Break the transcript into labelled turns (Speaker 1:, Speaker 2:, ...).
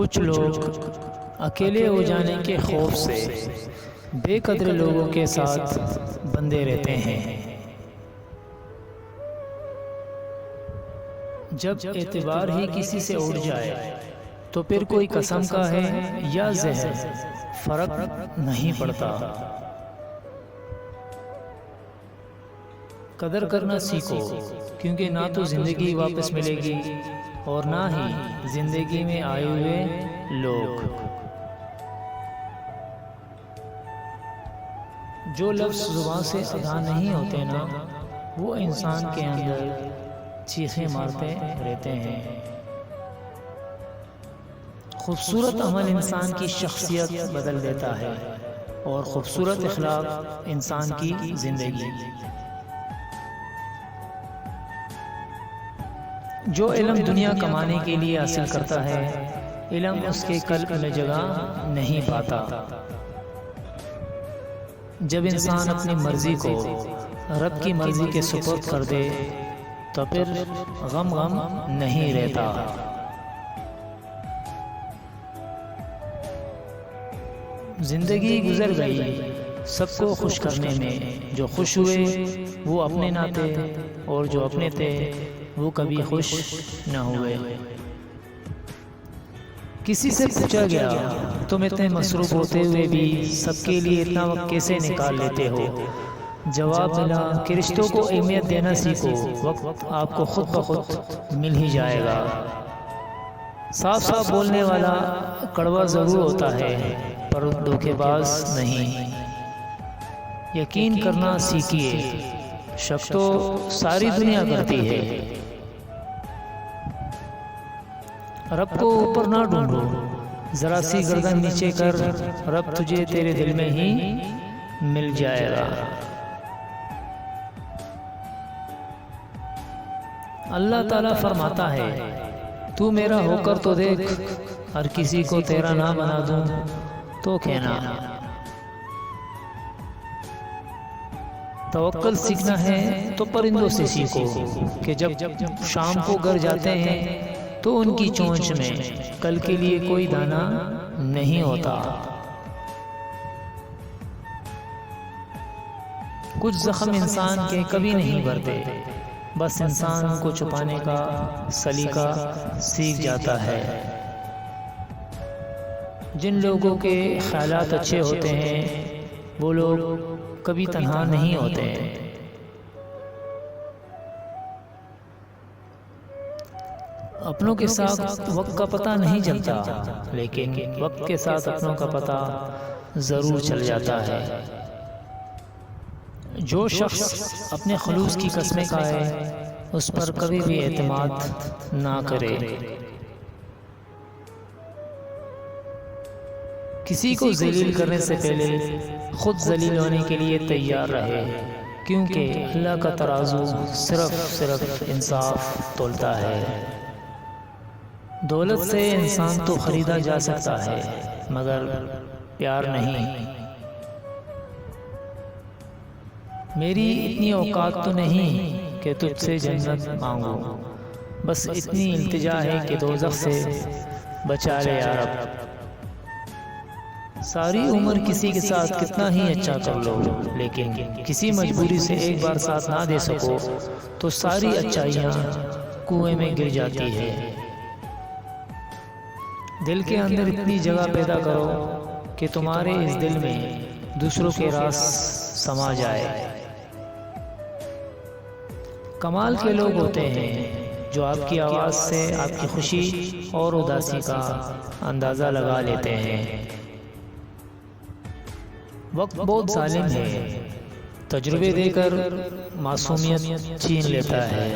Speaker 1: कुछ लोग अकेले हो जाने के खौफ से बेकदर लोगों के साथ बंधे रहते हैं। जब एतबार ही किसी से उड़ जाए तो फिर कोई कसम का है या जहर, फर्क नहीं पड़ता। कदर करना सीखो, क्योंकि ना तो जिंदगी वापस मिलेगी और ना ही जिंदगी में आए हुए लोग। जो लफ्ज़ जुबान से अदा नहीं होते ना, वो इंसान के अंदर चीखें मारते रहते हैं। खूबसूरत अमल इंसान की शख्सियत बदल देता है और खूबसूरत अखलाक इंसान की जिंदगी। जो इल्म दुनिया कमाने के लिए हासिल करता है, इल्म उसके कल्ब में जगह नहीं पाता। जब इंसान अपनी मर्जी को रब की मर्जी के सुपुर्द कर दे तो फिर गम नहीं रहता। जिंदगी गुजर गई सबको खुश करने में। जो खुश हुए वो अपने ना थे और जो अपने थे वो कभी खुश न हुए। किसी से पूछा गया, तुम इतने मसरूफ होते हुए भी सबके लिए इतना वक्त कैसे निकाल लेते हो? जवाब मिला कि रिश्तों को अहमियत देना सीखो, वक्त आपको खुद ब खुद मिल ही जाएगा। साफ साफ बोलने वाला कड़वा ज़रूर होता है पर धोखेबाज नहीं। यकीन करना सीखिए, शक तो सारी दुनिया करती है। रब को ऊपर ना ढूंढो, जरा सी गर्दन नीचे कर, रब तुझे तेरे दिल में ही मिल जाएगा। अल्लाह ताला फरमाता है, तू मेरा होकर तो देख, हर किसी को तेरा ना बना दूं तो कहना। तवक्कल सीखना है तो परिंदों से सीखो कि जब शाम को घर जाते हैं तो उनकी चोंच में कल के लिए कोई दाना नहीं होता। कुछ जख्म इंसान के कभी नहीं भरते, बस इंसान को छुपाने का सलीका सीख जाता है। जिन लोगों के ख्यालात अच्छे होते हैं वो लोग कभी तन्हा नहीं होते। अपनों के साथ वक्त का पता नहीं चलता, लेकिन वक्त के साथ अपनों का पता जरूर चल जाता है। जो शख्स अपने खलूस की कसमें खाए उस पर कभी भी एतमाद ना करे। किसी को जलील करने से पहले खुद जलील होने के लिए तैयार रहे, क्योंकि अल्लाह का तराजू सिर्फ इंसाफ तोलता है। दौलत से इंसान तो खरीदा जा सकता है मगर प्यार नहीं। मेरी इतनी औकात तो नहीं कि तुझसे जन्नत मांगूं, बस इतनी इल्तिजा है कि दोज़ख से बचा ले या रब। सारी उम्र किसी के साथ कितना ही अच्छा कर लो, लेकिन किसी मजबूरी से एक बार साथ ना दे सको तो सारी अच्छाइयाँ कुएं में गिर जाती है। दिल के अंदर इतनी जगह पैदा करो कि तुम्हारे इस दिल में दूसरों के राज समा जाए। कमाल के लोग होते हैं जो आपकी आवाज़ से आपकी खुशी और उदासी का अंदाज़ा लगा लेते हैं। वक्त बहुत जालिम है, तजुर्बे देकर मासूमियत छीन लेता है।